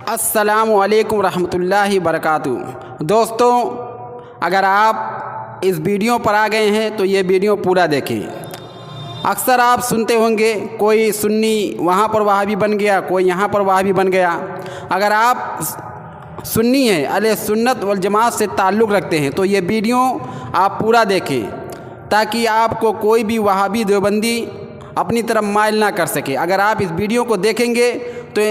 अस्सलामु अलैकुम रहमतुल्लाहि बरकातुहू। दोस्तों, अगर आप इस वीडियो पर आ गए हैं तो ये वीडियो पूरा देखें। अक्सर आप सुनते होंगे कोई सुन्नी वहाँ पर वहाबी बन गया, कोई यहाँ पर वहाबी बन गया। अगर आप सुन्नी हैं, अहले सुन्नत वल जमात से ताल्लुक़ रखते हैं तो ये वीडियो आप पूरा देखें, ताकि आपको कोई भी वहाबी देवबंदी अपनी तरफ माइल ना कर सके। अगर आप इस वीडियो को देखेंगे तो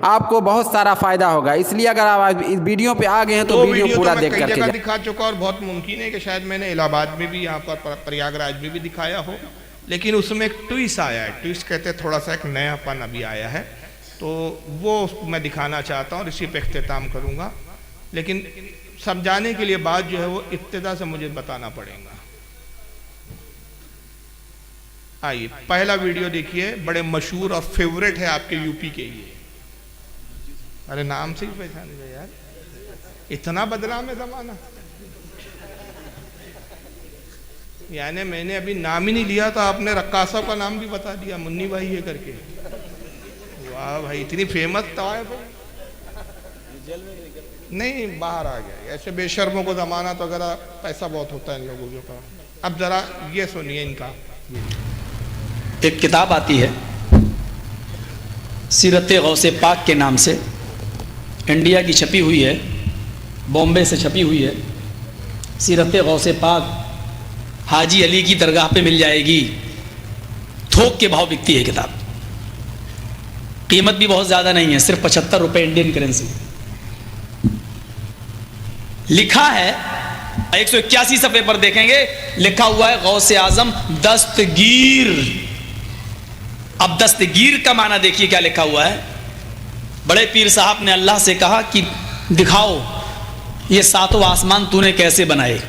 आपको बहुत सारा फ़ायदा होगा। इसलिए अगर आप इस वीडियो पे आ गए हैं तो वीडियो पूरा देख करके दिखा चुका, और बहुत मुमकिन है कि शायद मैंने इलाहाबाद में भी, यहाँ पर प्रयागराज में भी दिखाया हो, लेकिन उसमें एक ट्विस्ट आया है। ट्विस्ट कहते हैं थोड़ा सा एक नयापन अभी आया है, तो वो मैं दिखाना चाहता हूँ और इसी पे इख्तिताम करूँगा। लेकिन समझाने के लिए बात जो है वो इब्तिदा से मुझे बताना पड़ेगा। आइए पहला वीडियो देखिए, बड़े मशहूर और फेवरेट है आपके यूपी के लिए। अरे नाम से ही पहचान गए यार, इतना बदनाम है जमाना। यानी मैंने अभी नाम ही नहीं लिया तो आपने रक्कासा का नाम भी बता दिया, मुन्नी भाई है करके। वाह भाई, इतनी फेमस तवायफ है। नहीं, बाहर आ गया। ऐसे बेशर्मों को जमाना तो अगर पैसा बहुत होता है इन लोगों के पास। अब जरा ये सुनिए इनका। एक किताब आती है सीरत गौसे पाक के नाम से, इंडिया की छपी हुई है, बॉम्बे से छपी हुई है। सीरत गौसे पाक हाजी अली की दरगाह पे मिल जाएगी। थोक के भाव बिकती है किताब, कीमत भी बहुत ज़्यादा नहीं है, सिर्फ 75 रुपये इंडियन करेंसी। लिखा है 181 सफ़े पर देखेंगे, लिखा हुआ है गौसे आजम दस्तगीर। अब दस्तगीर का माना देखिए क्या लिखा हुआ है। बड़े पीर साहब ने अल्लाह से कहा कि दिखाओ ये सातों आसमान तूने कैसे बनाए।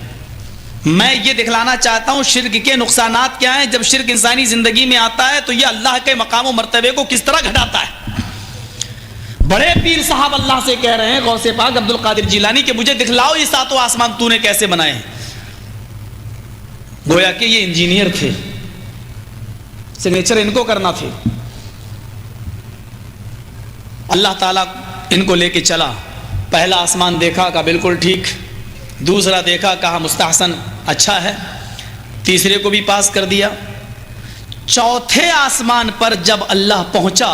मैं ये दिखलाना चाहता हूँ शिर्क के नुकसानात क्या हैं। जब शिर्क इंसानी ज़िंदगी में आता है तो ये अल्लाह के मकाम व मर्तबे को किस तरह घटाता है। बड़े पीर साहब अल्लाह से कह रहे हैं, गौसे पाक अब्दुल कादिर जिलानी, के मुझे दिखलाओ ये सातों आसमान तूने कैसे बनाए। गोया कि ये इंजीनियर थे, सिग्नेचर इनको करना थे। अल्लाह ताला इनको लेके चला। पहला आसमान देखा, कहा बिल्कुल ठीक। दूसरा देखा, कहा मुस्तहसन, अच्छा है। तीसरे को भी पास कर दिया। चौथे आसमान पर जब अल्लाह पहुंचा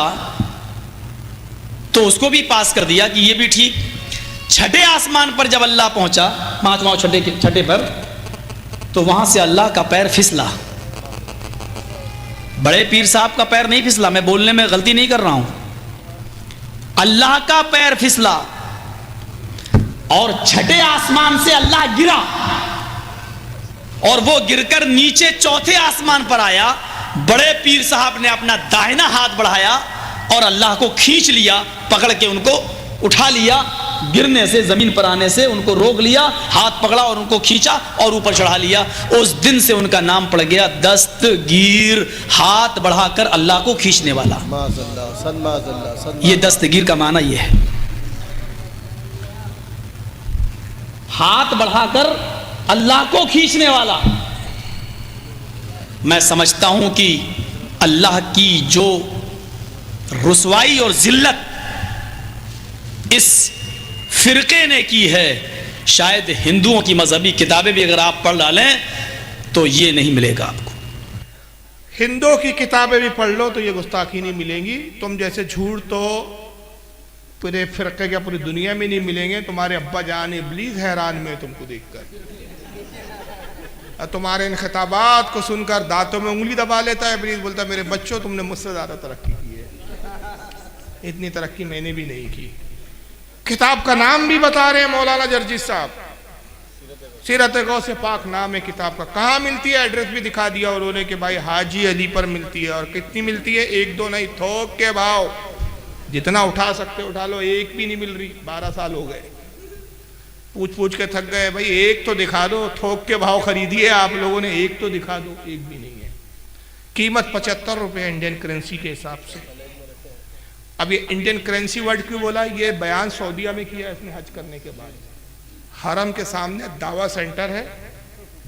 तो उसको भी पास कर दिया कि ये भी ठीक। छठे आसमान पर जब अल्लाह पहुंचा, पांचवां छठे पर, तो वहां से अल्लाह का पैर फिसला। बड़े पीर साहब का पैर नहीं फिसला, मैं बोलने में गलती नहीं कर रहा हूं, अल्लाह का पैर फिसला। और छठे आसमान से अल्लाह गिरा और वो गिरकर नीचे चौथे आसमान पर आया। बड़े पीर साहब ने अपना दाहिना हाथ बढ़ाया और अल्लाह को खींच लिया, पकड़ के उनको उठा लिया। गिरने से, जमीन पर आने से उनको रोक लिया, हाथ पकड़ा और उनको खींचा और ऊपर चढ़ा लिया। उस दिन से उनका नाम पड़ गया दस्तगीर, हाथ बढ़ाकर अल्लाह को खींचने वाला। ये दस्तगीर का माना ये है, हाथ बढ़ाकर अल्लाह को खींचने वाला। मैं समझता हूं कि अल्लाह की जो रुसवाई और जिल्लत इस फिरके ने की है, शायद हिंदुओं की मजहबी किताबें भी अगर आप पढ़ डालें तो ये नहीं मिलेगा आपको। हिंदुओं की किताबें भी पढ़ लो तो ये गुस्ताखी नहीं मिलेंगी। तुम जैसे झूठ तो पूरे फिरके के पूरी दुनिया में नहीं मिलेंगे। तुम्हारे अब्बा जान इब्लीस हैरान में तुमको देखकर, तुम्हारे इन खिताबात को सुनकर दांतों में उंगली दबा लेता है इब्लीस। बोलता मेरे बच्चों, तुमने मुझसे ज्यादा तरक्की की है, इतनी तरक्की मैंने भी नहीं की। किताब का नाम भी बता रहे हैं मौलाना जर्जी साहब, सीरत गौसे पाक नाम है किताब का। कहाँ मिलती है एड्रेस भी दिखा दिया उन्होंने कि भाई हाजी अली पर मिलती है। और कितनी मिलती है? एक दो नहीं, थोक के भाव, जितना उठा सकते उठा लो। एक भी नहीं मिल रही, 12 साल हो गए, पूछ पूछ के थक गए। भाई एक तो दिखा दो, थोक के भाव खरीदिए आप लोगों ने, एक तो दिखा दो। एक भी नहीं है। कीमत 75 रुपये इंडियन करेंसी के हिसाब से। अब ये इंडियन करेंसी वर्ड क्यों बोला? ये बयान सऊदीया में किया इसने हज करने के बाद। हरम के सामने दावा सेंटर है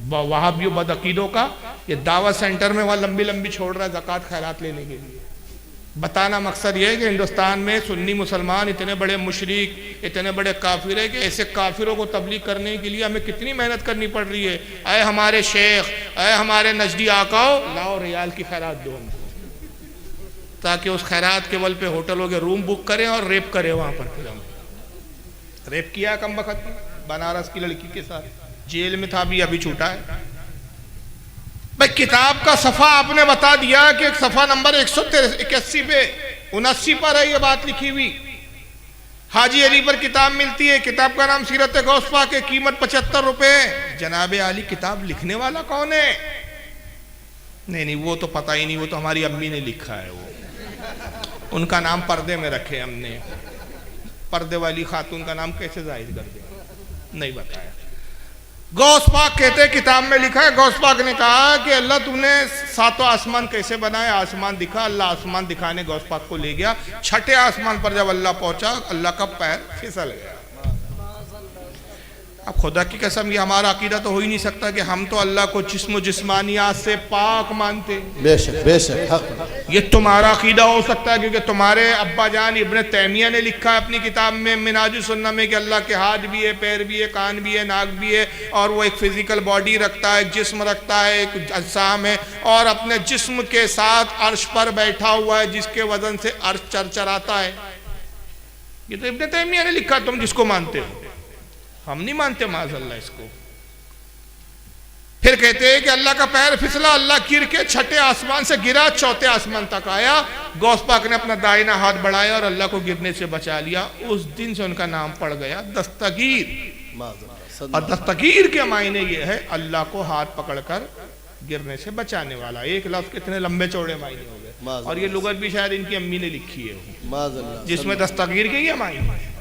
वहाबियों बदअकीदों का। ये दावा सेंटर में वहाँ लंबी लंबी छोड़ रहा है ज़कात खैरात लेने के लिए। बताना मकसद ये है कि हिंदुस्तान में सुन्नी मुसलमान इतने बड़े मुशरिक, इतने बड़े काफिर है कि ऐसे काफिरों को तबलीग करने के लिए हमें कितनी मेहनत करनी पड़ रही है। अय हमारे शेख, अय हमारे नजदी आकाओ, लाओ रियाल की खैरात दो हमको, ताकि उस खैरात के बल पे होटलों के रूम बुक करें और रेप करें वहाँ पर। फिर हम रेप किया कम वक्त बनारस की लड़की के साथ, जेल में था, अभी छूटा है। भाई किताब का सफ़ा आपने बता दिया कि सफ़ा नंबर 181 पे 79 पर है ये बात लिखी हुई। हाजी अली पर किताब मिलती है, किताब का नाम सीरत गौस पाक की कीमत 75 रुपए। जनाब अली किताब लिखने वाला कौन है? नहीं वो तो पता ही नहीं, वो तो हमारी अम्मी ने लिखा है। वो उनका नाम पर्दे में रखे हमने, पर्दे वाली खातून का नाम कैसे जाहिर कर दे, नहीं बताया। गौस पाक कहते हैं किताब में लिखा है, गौस पाक ने कहा कि अल्लाह तूने सातों आसमान कैसे बनाए? आसमान दिखा, अल्लाह आसमान दिखाने गौस पाक को ले गया। छठे आसमान पर जब अल्लाह पहुंचा, अल्लाह का पैर फिसल गया। अब खुदा की कसम ये हमारा अकीदा तो हो ही नहीं सकता कि हम तो अल्लाह को जिस्म जिस्मानियात से पाक मानते। बेशक बेशक हक। ये तुम्हारा अकीदा हो सकता है क्योंकि तुम्हारे अब्बा जान इब्न तैमिया ने लिखा है अपनी किताब में मिनाजुस सुन्ना में कि अल्लाह के हाथ भी है, पैर भी है, कान भी है, नाक भी है, और वो एक फिजिकल बॉडी रखता है, एक जिस्म रखता है, एक अज्साम है, और अपने जिस्म के साथ अर्श पर बैठा हुआ है जिसके वजन से अर्श चरचराता है। ये तो इब्न तैमिया ने लिखा, तुम जिसको मानते हो, हम नहीं मानते माज़अल्लाह इसको। फिर कहते हैं कि अल्लाह का पैर फिसला, अल्लाह गिर के छठे आसमान से गिरा, चौथे आसमान तक आया। गौस पाक ने अपना दाहिना हाथ बढ़ाया और अल्लाह को गिरने से बचा लिया। उस दिन से उनका नाम पड़ गया दस्तगीर। और दस्तगीर के मायने ये है अल्लाह को हाथ पकड़कर गिरने से बचाने वाला। एक लफ्ज़ कितने लंबे चौड़े मायने हो गए, और ये लुगत भी शायद इनकी अम्मी ने लिखी है जिसमें दस्तगीर के ये मायने हैं।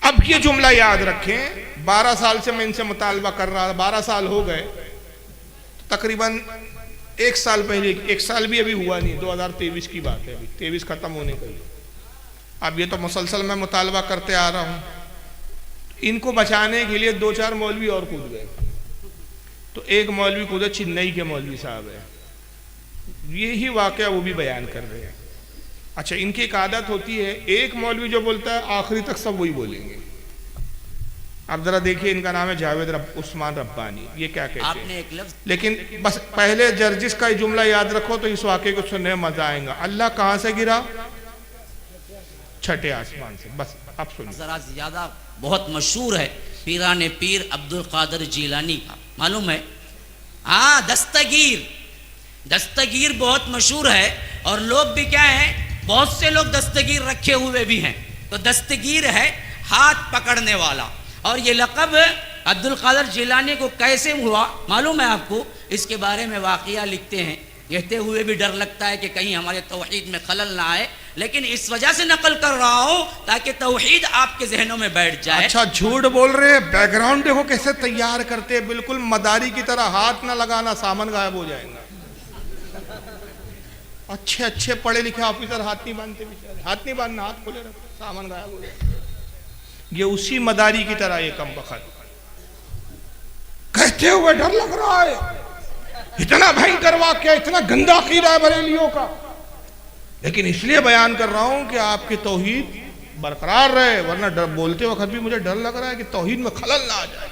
अब ये जुमला याद रखें, 12 साल से मैं इनसे मुतालबा कर रहा था, 12 साल हो गए, तकरीबन 1 साल पहले, 1 साल भी अभी हुआ नहीं, 2023 की बात है, अभी 23 खत्म होने को ही। अब ये तो मुसलसल मैं मुतालबा करते आ रहा हूँ। इनको बचाने के लिए 2-4 मौलवी और कूद गए। तो एक मौलवी कूदे, चेन्नई के मौलवी साहब है, यही वाकया वो भी बयान कर रहे हैं। अच्छा, इनकी एक आदत होती है, एक मौलवी जो बोलता है आखिरी तक सब वही बोलेंगे। अब जरा देखिए, इनका नाम है जावेद उस्मान रब्बानी, ये क्या कहते हैं। एक लफ्ज़, लेकिन बस पहले जर्जिस का जुमला याद रखो तो इस वाक़े को सुनने में मजा आएगा। अल्लाह कहाँ से गिरा? छठे आसमान से। बस अब सुनिए, जरा ज्यादा बहुत मशहूर है, पीराने पीर अब्दुल कादिर जीलानी का, मालूम है? हाँ, दस्तगीर बहुत मशहूर है, और लोग भी क्या है, बहुत से लोग दस्तगीर रखे हुए भी हैं। तो दस्तगीर है हाथ पकड़ने वाला। और ये लक़ब अब्दुल कादिर जिलानी को कैसे हुआ मालूम है आपको? इसके बारे में वाक़िया लिखते हैं, कहते हुए भी डर लगता है कि कहीं हमारे तौहीद में खलल ना आए, लेकिन इस वजह से नकल कर रहा हूँ ताकि तौहीद आपके जहनों में बैठ जाए। अच्छा, झूठ बोल रहे हैं, बैकग्राउंड देखो कैसे तैयार करते हैं, बिल्कुल मदारी की तरह। हाथ ना लगाना, सामान गायब हो जाएगा। अच्छे अच्छे पढ़े लिखे ऑफिसर हाथ नहीं बांधते, बेचारे हाथ नहीं बांधना, हाथ खोले रखो, सामान गायब हो जाए। ये उसी मदारी की तरह ये कम बखत कहते हुए डर लग रहा है। इतना भयंकर वाक्य, इतना गंदा अकीदा है बरेलियों का, लेकिन इसलिए बयान कर रहा हूं कि आपकी तौहीद बरकरार रहे, वरना डर बोलते वक्त भी मुझे डर लग रहा है कि तौहीद में खलल ना आ जाए।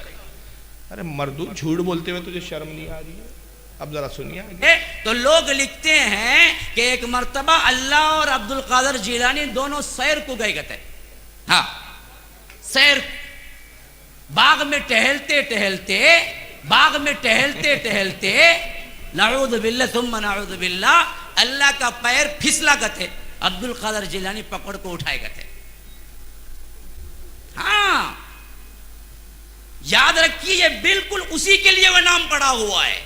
अरे मर्दू, झूठ बोलते हुए तुझे शर्म नहीं आ रही है? अब जरा सुनिए। तो लोग लिखते हैं कि एक मर्तबा अल्लाह और अब्दुल कादिर जिलानी दोनों सैर को गए थे। हाँ, सैर, बाग में टहलते टहलते नऊज़ बिल्लाह सुम्मा नऊज़ बिल्लाह, अल्लाह का पैर फिसला गए, अब्दुल कादिर जिलानी पकड़ को उठाए गए। हाँ, याद रखिए, ये बिल्कुल उसी के लिए वह नाम पड़ा हुआ है।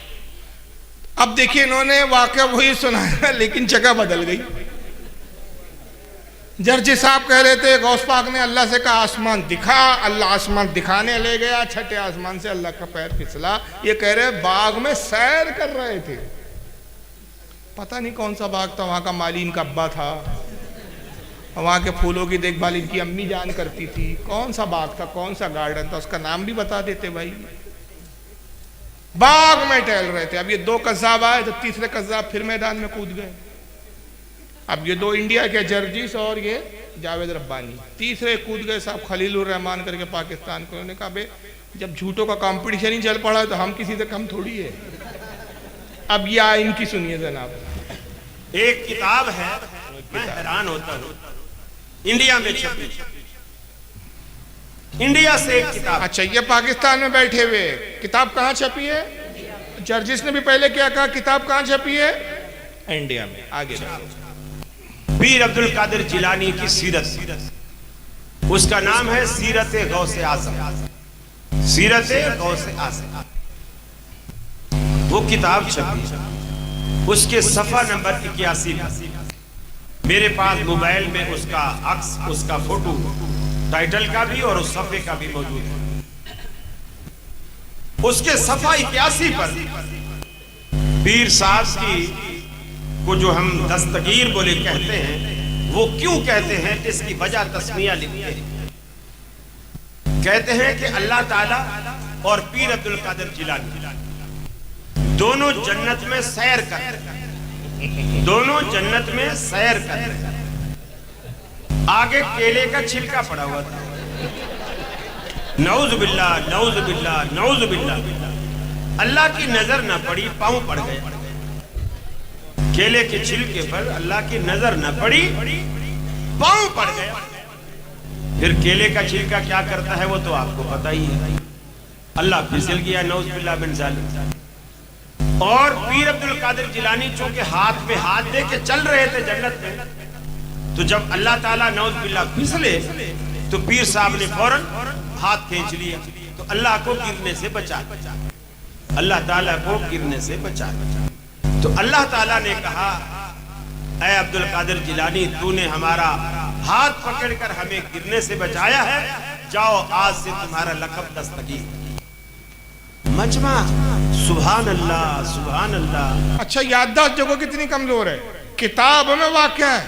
अब देखिए, इन्होंने वाकया वही सुनाया लेकिन जगह बदल गई। जर्जी साहब कह रहे थे गौस पाक ने अल्लाह से कहा आसमान दिखा, अल्लाह आसमान दिखाने ले गया, छठे आसमान से अल्लाह का पैर फिसला। ये कह रहे बाग में सैर कर रहे थे, पता नहीं कौन सा बाग था, वहां का माली इनका अब्बा था, वहां के फूलों की देखभाल इनकी अम्मी जान करती थी। कौन सा बाग था, कौन सा गार्डन था, उसका नाम भी बता देते भाई। बाग में टहल रहे थे। अब ये 2 कज़्ज़ाब आए तो तीसरे कज़्ज़ाब फिर मैदान में कूद गए। अब ये दो इंडिया के जर्जिस और ये जावेद रब्बानी, तीसरे कूद गए साहब खलीलुर रहमान करके पाकिस्तान को। उन्होंने कहा बे जब झूठों का कंपटीशन ही चल पड़ा तो हम किसी से कम थोड़ी है। अब ये इनकी सुनिए जनाब। एक किताब है, मैं हैरान होता हूँ, इंडिया में छपी, इंडिया से एक किताब। अच्छा, ये पाकिस्तान में बैठे हुए किताब कहाँ छपी है? जर्जिस ने भी पहले क्या कहा, किताब कहाँ छपी है? इंडिया में। आगे पीर अब्दुल कादिर जिलानी की सीरत, उसका नाम है सीरत गौसे आज़म, सीरत गौसे आज़म। वो किताब छपी, उसके सफा नंबर 81 मेरे पास मोबाइल में उसका अक्स, उसका फोटो, टाइटल का भी और उस सफे का भी मौजूद है। उसके सफा 81 पर पीर साहब की को जो हम दस्तगीर बोले कहते हैं, वो क्यों कहते हैं इसकी वजह तस्मिया लिखते हैं। कहते हैं कि अल्लाह ताला और पीर अब्दुल कादिर जिलानी दोनों जन्नत में सैर कर, दोनों जन्नत में सैर कर। आगे केले का छिलका पड़ा हुआ था, नऊज़ बिल्लाह, नऊज़ बिल्लाह, नऊज़ बिल्लाह। अल्लाह की नजर न पड़ी, पांव पड़ गए। केले के छिलके पर अल्लाह की नजर न पड़ी, पांव पड़ गए। फिर केले का छिलका क्या करता है वो तो आपको पता ही है। अल्लाह फिसल गया, नऊज़ बिल्लाह बिन ज़ालिम। और पीर अब्दुल कादिर जिलानी चूंकि हाथ पे हाथ दे के चल रहे थे जन्नत में, तो जब अल्लाह ताला नऊज़ बिल्लाह फिसले तो पीर साहब ने फौरन हाथ खींच लिया, तो अल्लाह को गिरने से बचा, अल्लाह ताला को गिरने से बचा। तो अल्लाह ताला ने कहा, ऐ अब्दुल कादिर जिलानी, तूने हमारा हाथ पकड़कर हमें गिरने से बचाया है, जाओ आज से तुम्हारा लक़ब दस्तगीर। मजमा, सुभान अल्लाह, सुभान अल्लाह। अच्छा, याददाश्त जगह कितनी कमजोर है। किताब में वाक़या है,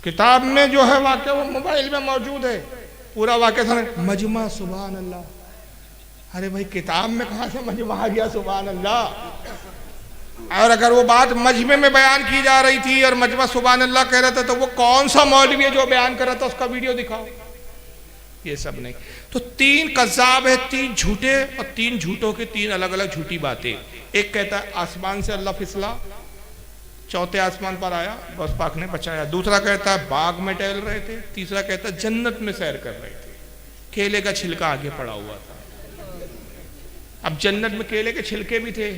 किताब में जो है वाक़या वो मोबाइल में मौजूद है, पूरा वाक़या सुने, मजमा, सुभान अल्लाह। अरे भाई, किताब में कहाँ से मजमा आ गया, सुभान अल्लाह। और अगर वो बात मजमे में बयान की जा रही थी और मजमा सुभान अल्लाह कह रहा था, तो वो कौन सा मौलवी है जो बयान कर रहा था, उसका वीडियो दिखाओ। ये सब नहीं। तो 3 कज़्ज़ाब है, 3 झूठे, और 3 झूठों के 3 अलग अलग झूठी बातें। एक कहता है आसमान से अल्लाह फिसला, चौथे आसमान पर आया, बस पाक ने बचाया। दूसरा कहता है बाग में टहल रहे थे। तीसरा कहता है जन्नत में सैर कर रहे थे, केले का छिलका आगे पड़ा हुआ था। अब जन्नत में केले के छिलके भी थे,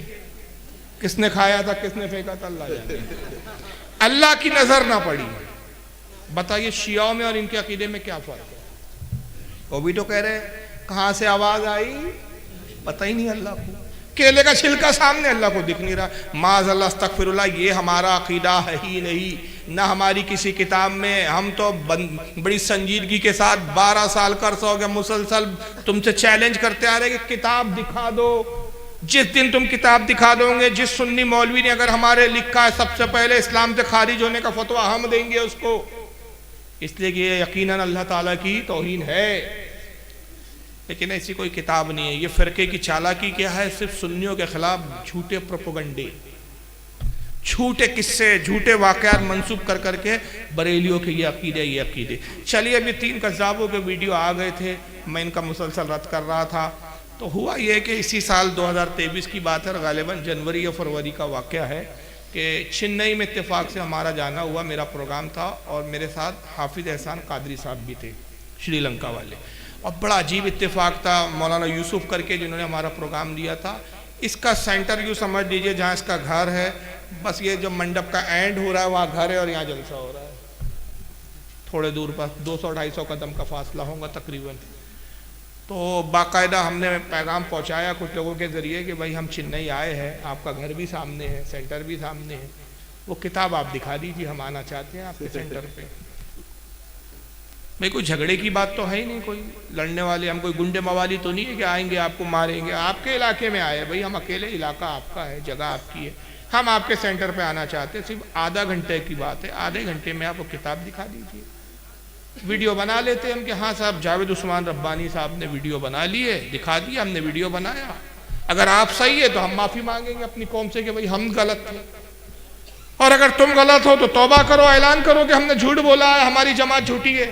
किसने खाया था, किसने फेंका था, अल्लाह जाने। अल्लाह की नजर ना पड़ी। बताइए शियाओं में और इनके अकीदे में क्या फर्क है? वो भी तो कह रहे कहां से आवाज आई, पता ही नहीं अल्लाह को। केले का छिलका सामने, अल्लाह को दिख नहीं रहा। माज़अल्लाह, अस्तग़फिरुल्लाह, ये हमारा अकीदा है ही नहीं, ना हमारी किसी किताब में। हम तो बड़ी संजीदगी के साथ 12 साल का अर्सा हो गया मुसलसल तुमसे चैलेंज करते आ रहे कि किताब दिखा दो। जिस दिन तुम किताब दिखा दोगे, जिस सुन्नी मौलवी ने अगर हमारे लिखा है सबसे पहले इस्लाम से खारिज होने का फतवा, हम देंगे उसको। इसलिए कि ये यकीनन अल्लाह ताला की तौहीन है, लेकिन ऐसी कोई किताब नहीं है। ये फ़िरके की चालाकी क्या है, सिर्फ सुन्नियों के खिलाफ झूठे प्रोपेगेंडे, झूठे किस्से, झूठे वाक़यात मंसूब कर करके बरेलियों के ये अकीदे, ये अकीदे। चलिए, अभी 3 कज़्ज़ाबों के वीडियो आ गए थे, मैं इनका मुसलसल रद्द कर रहा था। तो हुआ ये कि इसी साल 2023 की बात है, गालिबन जनवरी या फरवरी का वाक़या है कि चेन्नई में इत्तेफाक से हमारा जाना हुआ, मेरा प्रोग्राम था और मेरे साथ हाफिज़ एहसान कादरी साहब भी थे, श्रीलंका वाले। और बड़ा अजीब इत्तेफाक था, मौलाना यूसुफ करके जिन्होंने हमारा प्रोग्राम दिया था। इसका सेंटर यूँ समझ लीजिए जहाँ इसका घर है, बस ये जो मंडप का एंड हो रहा है वहाँ घर है और यहाँ जलसा हो रहा है। थोड़े दूर पर 200-250 कदम का फासला होगा तकरीबन। तो बाकायदा हमने पैगाम पहुँचाया कुछ लोगों के ज़रिए कि भाई हम चेन्नई आए हैं, आपका घर भी सामने है, सेंटर भी सामने है, वो किताब आप दिखा दीजिए, हम आना चाहते हैं आपके सेंटर पे। भाई कोई झगड़े की बात तो है ही नहीं, कोई लड़ने वाले, हम कोई गुंडे मवाली तो नहीं है कि आएंगे आपको मारेंगे। आपके इलाके में आए भाई, हम अकेले, इलाका आपका है, जगह आपकी है, हम आपके सेंटर पे आना चाहते हैं। सिर्फ आधा घंटे की बात है, आधे घंटे में आप वो किताब दिखा दीजिए। वीडियो बना लेते हम कि हाँ साहब जावेद उस्मान रब्बानी साहब ने वीडियो बना ली है, दिखा दिया, हमने वीडियो बनाया। अगर आप सही है तो हम माफ़ी मांगेंगे अपनी कौम से कि भाई हम गलत थे। और अगर तुम गलत हो तो तौबा करो, ऐलान करो कि हमने झूठ बोला है, हमारी जमात झूठी है।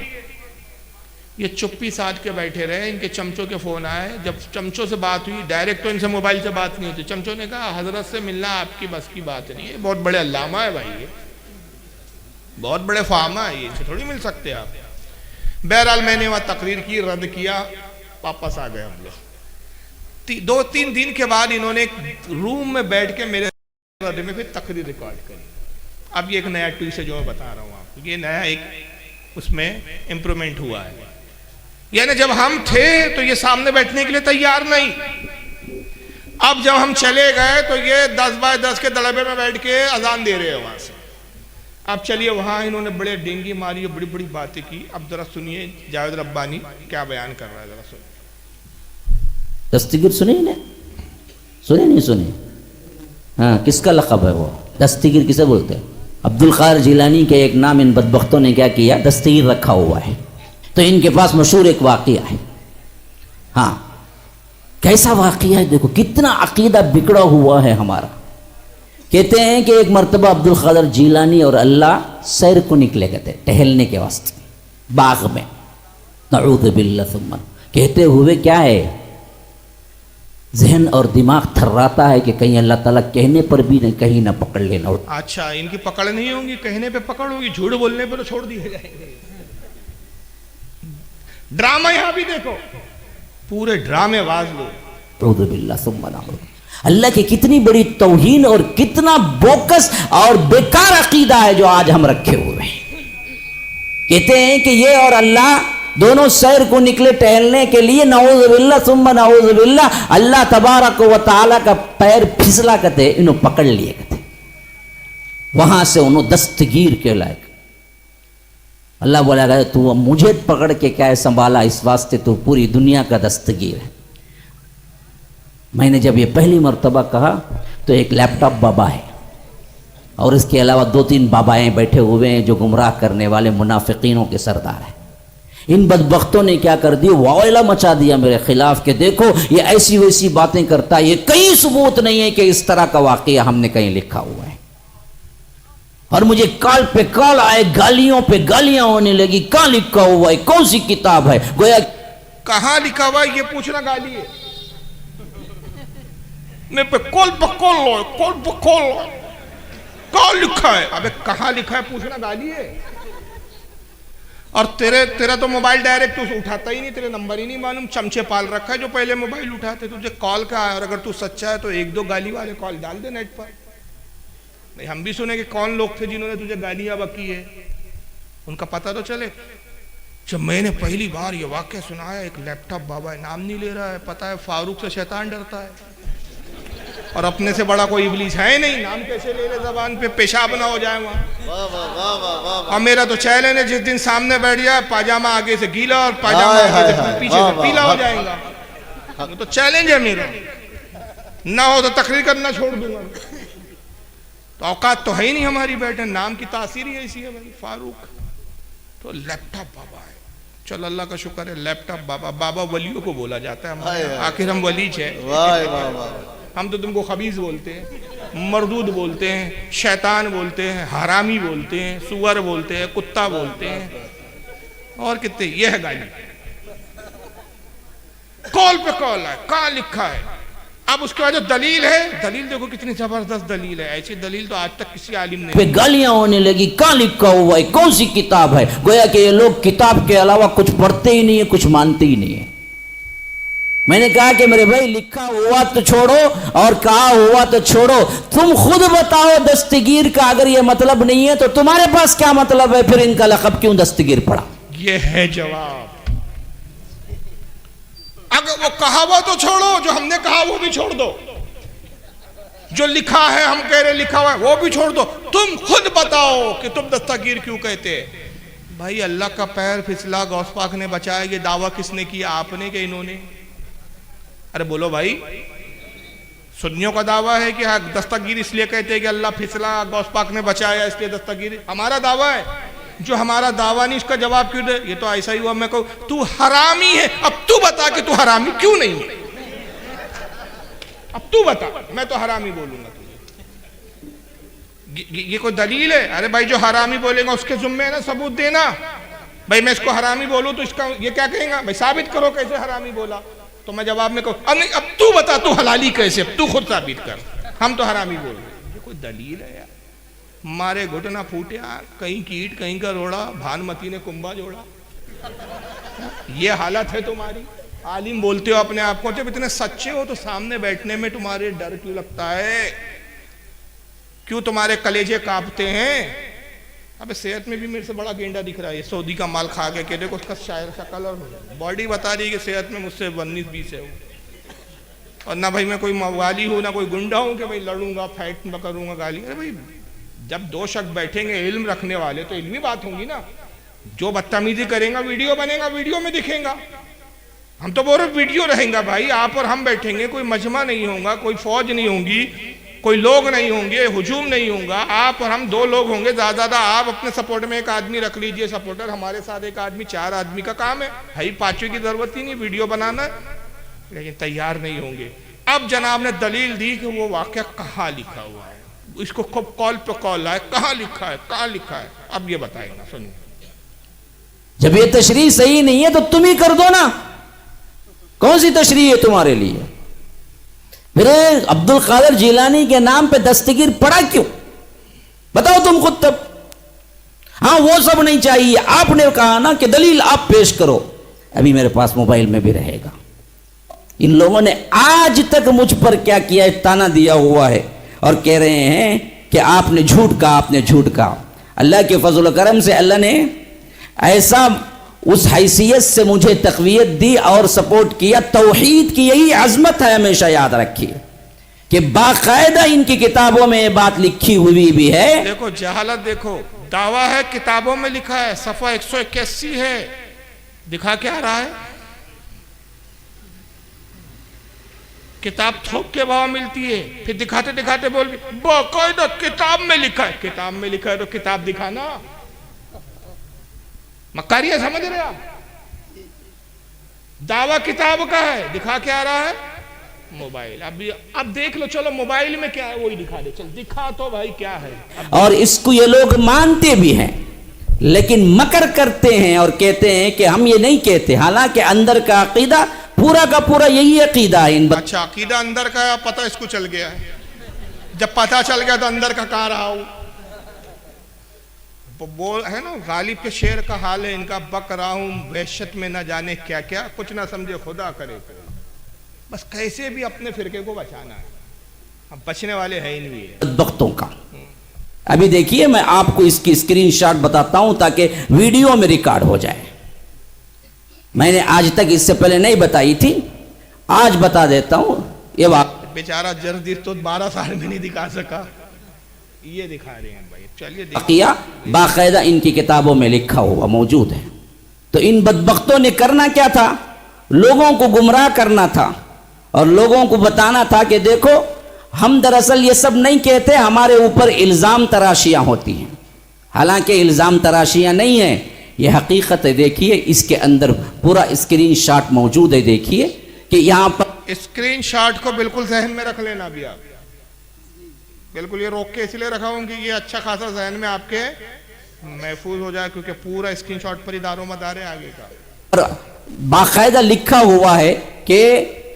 ये चुप्पी साध के बैठे रहे। इनके चमचों के फोन आए, जब चमचों से बात हुई, डायरेक्ट तो इनसे मोबाइल से बात नहीं होती, चमचों ने कहा हजरत से मिलना आपकी बस की बात नहीं है, बहुत बड़े अल्लामा है भाई, ये बहुत बड़े फामा है, इनसे थोड़ी मिल सकते आप। बहरहाल मैंने वहाँ तकरीर की, रद्द किया, वापस आ गए हम लोग। 2-3 दिन के बाद इन्होंने एक रूम में बैठ के मेरे रद्द में फिर तकरीर रिकॉर्ड करी। अब ये एक नया ट्वीट है जो मैं बता रहा हूँ आपको, ये नया एक उसमें इम्प्रूवमेंट हुआ है। यानी जब हम थे तो ये सामने बैठने के लिए तैयार नहीं, अब जब हम चले गए तो ये 10 बाय 10 के दड़बे में बैठ के अजान दे रहे हैं वहां से। अब चलिए, वहां इन्होंने बड़े डेंगी मारी, बड़ी बड़ी बातें की। अब जरा सुनिए जावेद रब्बानी क्या बयान कर रहा है, जरा सुनिए। दस्तगीर सुने ना, सुने नहीं सुने? हाँ, किसका लक़ब है वो? दस्तगीर किसे बोलते हैं? अब्दुल कादिर जिलानी के एक नाम इन बदबख्तों ने क्या किया, दस्तगीर रखा हुआ है। तो इनके पास मशहूर एक वाक़िया है। हाँ, कैसा वाक़िया है देखो, कितना अकीदा बिगड़ा हुआ है हमारा। कहते हैं कि एक मरतबा अब्दुल कादिर जिलानी और अल्लाह सैर को निकले गए थे, टहलने के वास्ते बाग में। नऊज़ु बिल्लाह सुम्मा, कहते हुए क्या है, जहन और दिमाग थर्राता है कि कहीं अल्लाह ताला कहने पर भी नहीं, कहीं ना पकड़ लेना। अच्छा, इनकी पकड़ नहीं होगी, कहने पे पकड़ होगी, झूठ बोलने पे तो छोड़ दिए जाएंगे। ड्रामा यहां भी देखो, पूरे ड्रामेबाज लोग। नऊज़ु बिल्लाह सुम्मा नऊज़ु। अल्लाह की कितनी बड़ी तौहीन और कितना बोकस और बेकार अकीदा है जो आज हम रखे हुए हैं। कहते हैं कि ये और अल्लाह दोनों सैर को निकले टहलने के लिए, नऊज़ु बिल्लाह सुम्मा नऊज़ु बिल्लाह, अल्लाह तबारक व तआला का पैर फिसला करते, इन्हों पकड़ लिए करते, वहां से उन्होंने दस्तगीर के लायक। अल्लाह बोला गया तू मुझे पकड़ के क्या है संभाला, इस वास्ते तू पूरी दुनिया का दस्तगीर है। मैंने जब ये पहली मर्तबा कहा तो एक लैपटॉप बाबा है और इसके अलावा 2-3 बाबाएं बैठे हुए हैं जो गुमराह करने वाले मुनाफिकीनों के सरदार हैं। इन बदबख्तों ने क्या कर दिया, वावैला मचा दिया मेरे खिलाफ कि देखो ये ऐसी वैसी बातें करता है, ये कहीं सबूत नहीं है कि इस तरह का वाकया हमने कहीं लिखा हुआ है। और मुझे कॉल पे कॉल आए, गालियों पे गालियां होने लगी, कहाँ लिखा हुआ है, कौन सी किताब है, गोया कहाँ लिखा हुआ है ये पूछना गाली है। मैं पे कॉल लो, कॉल लो, कहाँ लिखा है, अबे कहाँ लिखा है पूछना गाली है। और तेरा तो मोबाइल डायरेक्ट तू उठाता ही नहीं, तेरे नंबर ही नहीं मालूम, चमचे पाल रखा है जो पहले मोबाइल उठाते, तुझे कॉल का है। और अगर तू सच्चा है तो 1-2 गाली वाले कॉल डाल दे नेट पर। नहीं, हम भी सुने कि कौन लोग थे जिन्होंने तुझे गालियां बकी है, उनका पता तो चले। जब मैंने पहली बार ये वाक्य सुनाया, एक लैपटॉप बाबा है, नाम नहीं ले रहा है, पता है फारूक से शैतान डरता है और अपने से बड़ा कोई इबलीस है नहीं, नाम कैसे ले ले जबान पे, पेशाब ना हो जाए वहां। और मेरा तो चैलेंज है, जिस दिन सामने बैठ जाए पाजामा आगे से गीला और पाजामा आगे से पीछे से पीला हो जाएगा, तो चैलेंज है मेरा। ना हो तो तकरीर करना छोड़ दूंगा। तो औकात तो है ही नहीं हमारी बैठे, नाम की तासीर ही ऐसी है भाई, फारूक। तो लैपटॉप बाबा है, चल अल्लाह का शुक्र है लैपटॉप बाबा। बाबा वलियों को बोला जाता है, आखिर हम वलीज है। हम तो तुमको खबीज बोलते हैं, मरदूद बोलते हैं, शैतान बोलते हैं, हरामी बोलते हैं, सुअर बोलते हैं, कुत्ता बोलते हैं, और कितने। ये है गाली। कॉल पे कॉल है, कहाँ लिखा है। अब उसके बाद जो दलील है, दलील देखो कितनी जबरदस्त दलील है। ऐसी दलील तो आज तक किसी आलिम ने। गालियां होने लगी, कहाँ लिखा हुआ है, कौन सी किताब है, गोया कि ये लोग किताब के अलावा कुछ पढ़ते ही नहीं है, कुछ मानते ही नहीं है। मैंने कहा कि मेरे भाई लिखा हुआ तो छोड़ो और कहा हुआ तो छोड़ो, तुम खुद बताओ दस्तगीर का अगर ये मतलब नहीं है तो तुम्हारे पास क्या मतलब है, फिर इनका लक़ब क्यों दस्तगीर पड़ा। ये है जवाब। अगर वो कहा हुआ तो छोड़ो, जो हमने कहा वो भी छोड़ दो, जो लिखा है हम कह रहे लिखा हुआ है वो भी छोड़ दो, तुम खुद बताओ कि तुम दस्तगीर क्यों कहते। भाई अल्लाह का पैर फिसला, गौस पाक ने बचाया, ये दावा किसने किया, आपने कि इन्होंने। अरे बोलो भाई, सुन्नियों का दावा है कि दस्तगीर इसलिए कहते हैं कि अल्लाह फिसला, गौस पाक ने बचाया इसलिए दस्तगीर। हमारा दावा है, जो हमारा दावा नहीं उसका जवाब क्यों दे। ये तो ऐसा ही हुआ, मैं कहूं तू हरामी है, अब तू बता कि तू हरामी क्यों नहीं है, अब तू बता, मैं तो हरामी बोलूंगा तुझे। ये कोई दलील है? अरे भाई जो हरामी बोलेगा उसके जुम्मे है ना सबूत देना। भाई मैं इसको हरामी बोलूं तो इसका ये क्या कहेगा, भाई साबित करो कैसे हरामी बोला। तो मैं जवाब में कहूँ अब नहीं, अब तू बता तू हलाली कैसे, अब तू खुद साबित कर, हम तो हरामी बोल रहे। ये कोई दलील है यार? मारे घुटना फूटे यार, कहीं कीट कहीं का रोड़ा, भानुमती ने कुंभा जोड़ा। ये हालत है तुम्हारी। आलिम बोलते हो अपने आप को, जब इतने सच्चे हो तो सामने बैठने में तुम्हारे डर क्यों लगता है? क्यों तुम्हारे कलेजे कांपते हैं? अबे सेहत में भी मेरे से बड़ा गेंडा दिख रहा है, सऊदी का माल खा के देखो उसका शायर शक्ल और बॉडी बता रही है कि सेहत में मुझसे 19-20 है। और ना भाई मैं कोई मवाली हूँ ना कोई गुंडा हूँ कि भाई लड़ूंगा फाइट न करूंगा गाली। अरे भाई जब दो शख्स बैठेंगे इल्म रखने वाले तो इल्मी बात होगी ना। जो बदतमीजी करेगा वीडियो बनेगा, वीडियो में दिखेगा। हम तो बोल रहे वीडियो रहेगा भाई, आप और हम बैठेंगे, कोई मजमा नहीं होगा, कोई फौज नहीं होगी, कोई लोग नहीं होंगे, हुजूम नहीं होगा, आप और हम 2 लोग होंगे ज्यादा। आप अपने सपोर्ट में एक आदमी रख लीजिए सपोर्टर, हमारे साथ एक आदमी, 4 आदमी का काम है। 5वीं की जरूरत ही नहीं, वीडियो बनाना, लेकिन तैयार नहीं होंगे। अब जनाब ने दलील दी कि वो वाकया कहाँ लिखा हुआ है, इसको खूब कॉल पे कॉल आए, कहाँ लिखा है, कहाँ लिखा है। अब ये बताएगा, सुनिए। जब ये तशरीह सही नहीं है तो तुम ही कर दो ना, कौन सी तशरीह है तुम्हारे लिए? फिर अब्दुल कादिर जिलानी के नाम पे दस्तगीर पड़ा क्यों, बताओ तुम खुद। तब हाँ वो सब नहीं चाहिए, आपने कहा ना कि दलील आप पेश करो, अभी मेरे पास मोबाइल में भी रहेगा। इन लोगों ने आज तक मुझ पर क्या किया है, ताना दिया हुआ है और कह रहे हैं कि आपने झूठ कहा, आपने झूठ कहा। अल्लाह के फजल करम से अल्लाह ने ऐसा उस हैसियत से मुझे तक़वियत दी और सपोर्ट किया। तौहीद की यही अजमत है, हमेशा याद रखिए कि बाकायदा इनकी किताबों में ये बात लिखी हुई भी है। देखो जहालत, देखो दावा है, किताबों में लिखा है, सफ़ा 181 है, दिखा क्या रहा है? किताब थोक के भाव मिलती है, फिर दिखाते दिखाते बोल बाकायदा किताब में लिखा है। किताब में लिखा है तो किताब दिखाना, मक्कारी है, समझ रहे आप? दावा किताब का है, दिखा क्या रहा है? मोबाइल। अब देख लो, चलो मोबाइल में क्या है वही दिखा दे, चल दिखा तो भाई क्या है। और इसको ये लोग मानते भी हैं, लेकिन मकर करते हैं और कहते हैं कि हम ये नहीं कहते, हालांकि अंदर का अकीदा पूरा का पूरा यही अकीदा है। अच्छा, अकीदा अंदर का पता इसको चल गया है। जब पता चल गया तो अंदर का कहाँ रहा हूं? बोल है ना, गालिब के शेर का हाल है इनका, बक रहा हूं वहशत में न जाने क्या क्या, कुछ ना समझे खुदा करे। बस कैसे भी अपने फिरके को बचाना है, हम बचने वाले हैं ही नहीं। वक्तों का अभी देखिए, मैं आपको इसकी स्क्रीनशॉट बताता हूं ताकि वीडियो में रिकॉर्ड हो जाए। मैंने आज तक इससे पहले नहीं बताई थी, आज बता देता हूं। ये बात बेचारा जर्दी तो 12 साल में नहीं दिखा सका, ये दिखा रहे हैं भाई। चलिए किया, बाकायदा इनकी किताबों में लिखा हुआ मौजूद है। तो इन बदबख्तों ने करना क्या था? लोगों को गुमराह करना था और लोगों को बताना था कि देखो हम दरअसल ये सब नहीं कहते, हमारे ऊपर इल्ज़ाम तराशियां होती हैं। हालांकि इल्ज़ाम तराशियां नहीं है, ये हकीकत है। देखिए इसके अंदर पूरा स्क्रीनशॉट मौजूद है, देखिए कि यहाँ पर स्क्रीनशॉट को बिल्कुल जहन में रख लेना भी आप, बिल्कुल ये रोक के इसलिए रखा हूं कि ये अच्छा खासा जहन में आपके महफूज हो जाए, क्योंकि पूरा स्क्रीनशॉट पर ही दारो मदार है आगे का। बाकायदा लिखा हुआ है कि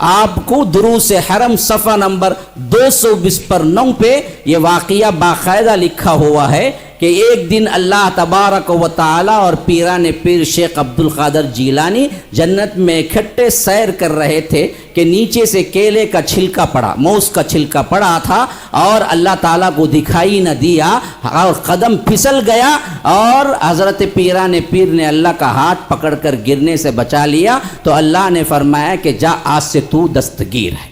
आपको दुरूस हरम सफ़ा नंबर 220 पर 9 पे ये वाक़िया बाकायदा लिखा हुआ है कि एक दिन अल्लाह तबारक व तआला और पीरान पीर शेख अब्दुल कादिर जिलानी जन्नत में इकट्ठे सैर कर रहे थे कि नीचे से केले का छिलका पड़ा, मौस का छिलका पड़ा था और अल्लाह ताला को दिखाई न दिया और कदम फिसल गया और हज़रत पीरान पीर ने अल्लाह का हाथ पकड़कर गिरने से बचा लिया। तो अल्लाह ने फरमाया कि जा आज से तू दस्तगीर है।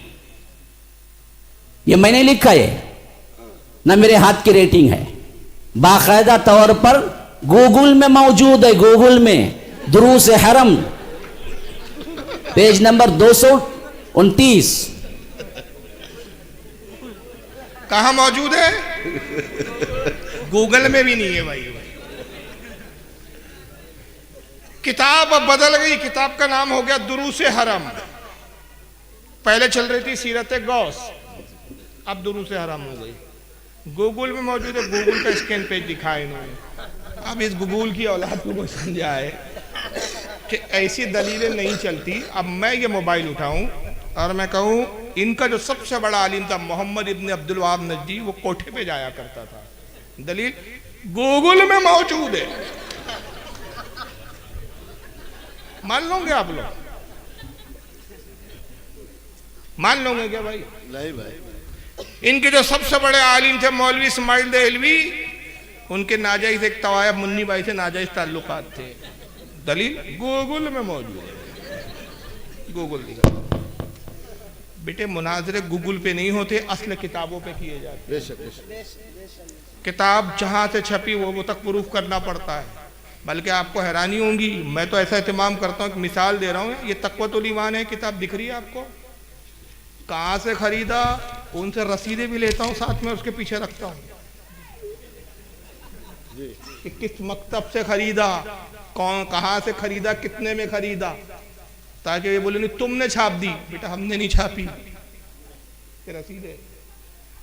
ये मैंने लिखा है ना, मेरे हाथ की रेटिंग है, बाकायदा तौर पर गूगल में मौजूद है। गूगल में दुरूस हरम पेज नंबर 229 कहां मौजूद है? गूगल में भी नहीं है भाई। किताब अब बदल गई, किताब का नाम हो गया दुरूस हरम। पहले चल रही थी सीरत गौस, अब दुरूस हरम हो गई। गूगल में मौजूद है, गूगल का स्कैन पेज दिखाया इन्होंने। अब इस गूगल की औलाद को कोई समझा है कि ऐसी दलीलें नहीं चलती। अब मैं ये मोबाइल उठाऊं और मैं कहूं इनका जो सबसे बड़ा आलिम था मोहम्मद इब्न अब्दुल वहाब नजदी, वो कोठे पे जाया करता था। दलील गूगल में मौजूद है, मान लोगे आप लोग? मान लोगे क्या भाई? नहीं भाई। इनके जो सबसे बड़े आलिम थे मौलवी इस्माइल देहलवी, उनके नाजायज एक तवायब मुन्नी भाई से नाजायज ताल्लुकात थे। दलील गूगल में मौजूद है, गूगल दिखा। बेटे मुनाजरे गूगल पे नहीं होते, असल किताबों पे किए जाते। बेशक। किताब जहां से छपी वो तक प्रूफ करना पड़ता है। बल्कि आपको हैरानी होगी, मैं तो ऐसा एहतमाम करता हूँ कि मिसाल दे रहा हूँ, ये तक़वतुल ईमान है किताब दिख रही है आपको, कहाँ से खरीदा, उनसे रसीदें भी लेता हूँ साथ में, उसके पीछे रखता हूँ कि किस मकतब से खरीदा, कौन कहाँ से खरीदा, कितने में खरीदा, ताकि ये बोले नहीं तुमने छाप दी। बेटा हमने नहीं छापी, ये रसीदें।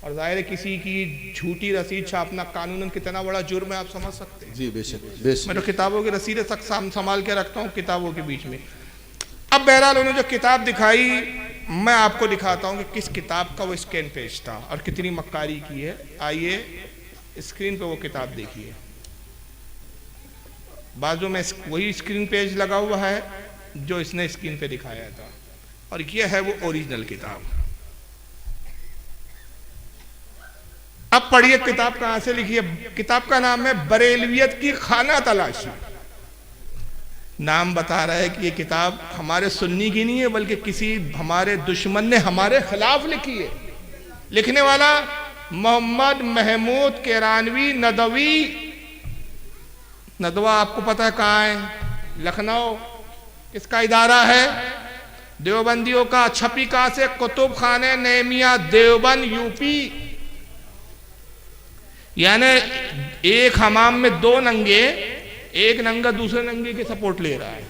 और जाहिर है किसी की झूठी रसीद छापना कानूनन कितना बड़ा जुर्म है, आप समझ सकते हैं। जी बेशक बेशक। मैं तो किताबों की रसीदें तक संभाल के रखता हूँ किताबों के बीच में। अब बहरहाल उन्होंने जो किताब दिखाई, मैं आपको दिखाता हूँ कि किस किताब का वो स्कैन पेज था और कितनी मक्कारी की है। आइए स्क्रीन पे वो किताब देखिए। बाजू में वही स्क्रीन पेज लगा हुआ है जो इसने स्क्रीन पे दिखाया था, और यह है वो ओरिजिनल किताब। अब पढ़िए किताब कहां से लिखी है। किताब का नाम है बरेलवियत की खाना तलाशी। नाम बता रहा है कि ये किताब हमारे सुन्नी की नहीं है, बल्कि किसी हमारे दुश्मन ने हमारे खिलाफ लिखी है। लिखने वाला मोहम्मद महमूद केरानवी नदवी। नदवा आपको पता है कहाँ है? लखनऊ। किसका इदारा है? देवबंदियों का। छपी कहाँ से? कुतुब खाने नेमिया देवबंद यूपी। यानी एक हमाम में दो नंगे, एक नंगा दूसरे नंगे की सपोर्ट ले रहा है।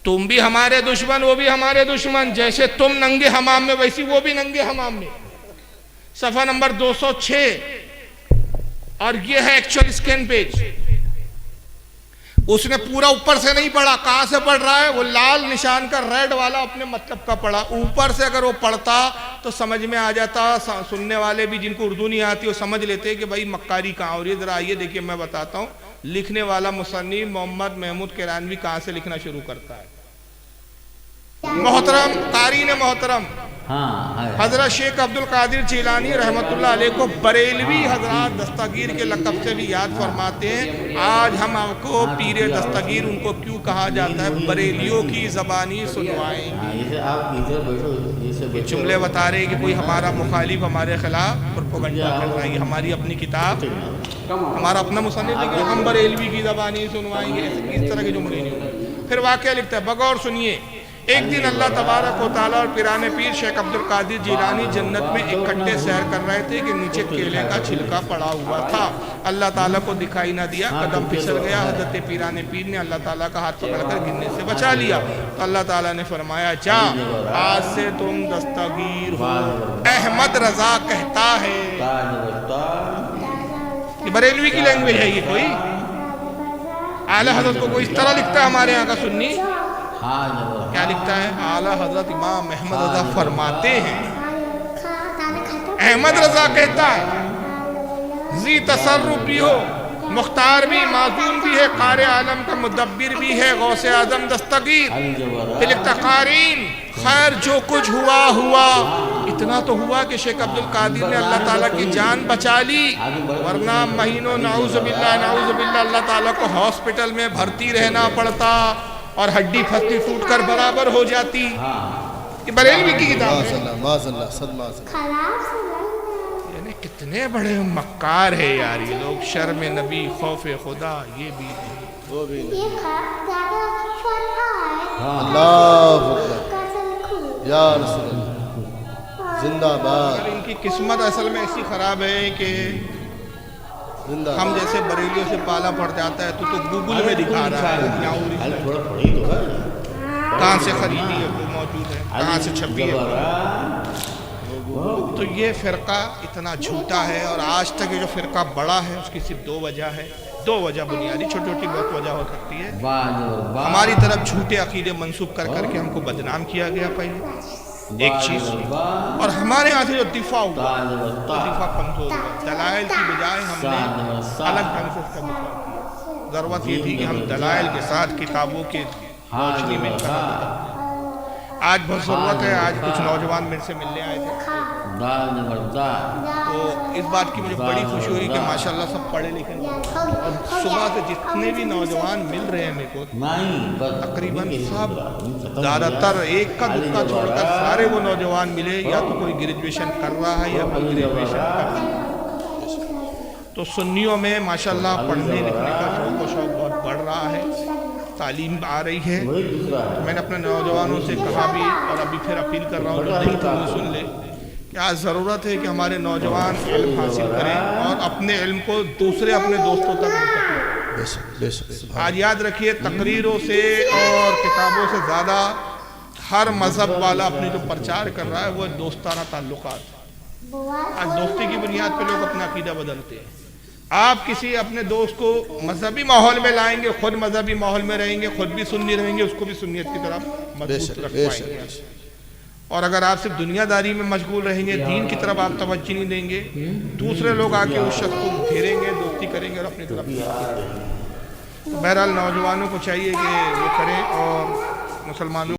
तुम भी हमारे दुश्मन, वो भी हमारे दुश्मन। जैसे तुम नंगे हमाम में, वैसी वो भी नंगे हमाम में। सफा नंबर 206। और ये है एक्चुअल स्कैन पेज। उसने पूरा ऊपर से नहीं पढ़ा। कहां से पढ़ रहा है? वो लाल निशान का रेड वाला अपने मतलब का पढ़ा। ऊपर से अगर वो पढ़ता तो समझ में आ जाता। सुनने वाले भी जिनको उर्दू नहीं आती वो समझ लेते कि भाई मक्कारी कहाँ हो रही है। जरा आइए देखिए, मैं बताता हूँ। लिखने वाला मुसन्निफ मोहम्मद महमूद केरानवी कहाँ से लिखना शुरू करता है। मोहतरम कारीन मोहतरम हजरत शेख अब्दुल कादिर जिलानी रहमतुल्लाह अलैह को बरेलवी हजरात दस्तगीर के लक़ब से भी याद फरमाते हैं। आज हम आपको पीरे दस्तगीर उनको क्यों कहा जाता है, बरेलियों की ज़बानी सुनवाएंगे। जुमले बता रहे कि कोई हमारा मुखालिफ हमारे खिलाफ प्रोपेगेंडा कर रहा है। हमारी अपनी किताब, हमारा अपना मुसन्निफ लिखा, हम बरेलवी की ज़बानी सुनवाएंगे। इस तरह के जुमले नहीं होंगे। फिर वाक़या लिखता है, बगौर सुनिए। एक दिन अल्लाह तबारक व तआला और पिराने पीर शेख अब्दुल कादिर जिलानी जन्नत में इकट्ठे सैर कर रहे थे कि नीचे केले का छिलका पड़ा हुआ था। अल्लाह ताला को दिखाई ना दिया, कदम फिसल गया। हजरत पिराने पीर ने अल्लाह ताला का हाथ पकड़कर गिरने से बचा लिया। तो अल्लाह ताला ने फरमाया, जा आज से तुम दस्तगीर हो। अहमद रजा कहता है। ये बरेलवी की लैंग्वेज है। ये कोई आला हजरत को कोई इस तरह लिखता है हमारे यहाँ का सुन्नी। क्या लिखता है? आला हजरत इमाम अहमद रजा फरमाते हैं। अहमद रजा कहता है, जी तसर्रुफ भी हो, मुख्तार भी, माजूम भी है, क़ारे आलम का मुदब्बिर भी है, गौसे आज़म दस्तगीर। लिखता क़ारीन, खैर जो कुछ हुआ हुआ। इतना तो हुआ कि शेख अब्दुल कादिर ने अल्लाह ताला की जान बचा ली, वरना महीनों नाउज़ुबिल्लाह अल्लाह ताला को हॉस्पिटल में भर्ती रहना पड़ता और हड्डी फसली फूट कर बराबर हो जाती। ये बरेलवी की किताब है। यानी कितने बड़े मक्कार है यार ये लोग। शर्म नबी, खौफ खुदा, ये भी वो भी नहीं। जिंदाबाद। इनकी किस्मत असल में ऐसी खराब है कि हम जैसे बरेलियों से पाला पड़ जाता है। तो गूगल में दिखा रहा है कहाँ से खरीदी है, वो मौजूद है, कहाँ से छपी है। तो ये फ़िरका इतना झूठा है, और आज तक ये जो फ़िरका बड़ा है उसकी सिर्फ दो वजह है, दो वजह बुनियादी, छोटी छोटी बहुत वजह हो सकती है। हमारी तरफ झूठे अकीदे मंसूब कर करके हमको बदनाम किया गया पहले एक चीज़, और हमारे यहाँ से जो दिफा हुआ तो दिफा कमज़ोर हुआ। दलाइल की बजाय हमने अलग ढंग से उसका दिफा किया। ज़रूरत ये थी कि हम दलाइल के साथ किताबों के रोशनी में आज बहुत ज़रूरत है। आज कुछ नौजवान मेरे से मिलने आए थे, तो इस बात की मुझे बड़ी खुशी हुई कि माशाल्लाह सब पढ़े लिखे लोग, और सुबह से जितने भी नौजवान मिल रहे हैं मेरे को तकरीबन सब, ज़्यादातर एक का दुक्का छोड़कर सारे वो नौजवान मिले, या तो कोई ग्रेजुएशन कर रहा है या कोई ग्रेजुएशन कर रहा है। तो सुन्नियों में माशाल्लाह पढ़ने लिखने का शौक़ बहुत बढ़ रहा है, तालीम आ रही है। तो मैंने अपने नौजवानों से कहा भी, और अभी फिर अपील कर रहा हूँ जो नहीं तो वो सुन ले, कि आज ज़रूरत है कि हमारे नौजवान इल्म हासिल करें और अपने इल्म को दूसरे अपने दोस्तों तक मुंतकिल। आज याद रखिए, तकरीरों से और किताबों से ज़्यादा हर मज़हब वाला अपने जो प्रचार कर रहा है वो दोस्ताना ताल्लुकात। आज दोस्ती की बुनियाद पर लोग अपना अकीदा बदलते हैं। आप किसी अपने दोस्त को मजहबी माहौल में लाएंगे, खुद मजहबी माहौल में रहेंगे, खुद भी सुन्नी रहेंगे, उसको भी सुन्नियत की तरफ मजबूत रख पाएंगे। और अगर आप सिर्फ दुनियादारी में मशगूल रहेंगे, दीन की तरफ आप तवज्जो नहीं देंगे, दूसरे लोग आके उस शख्स को घेरेंगे, दोस्ती करेंगे और अपनी तरफ। तो बहरहाल नौजवानों को चाहिए कि वो करें और मुसलमानों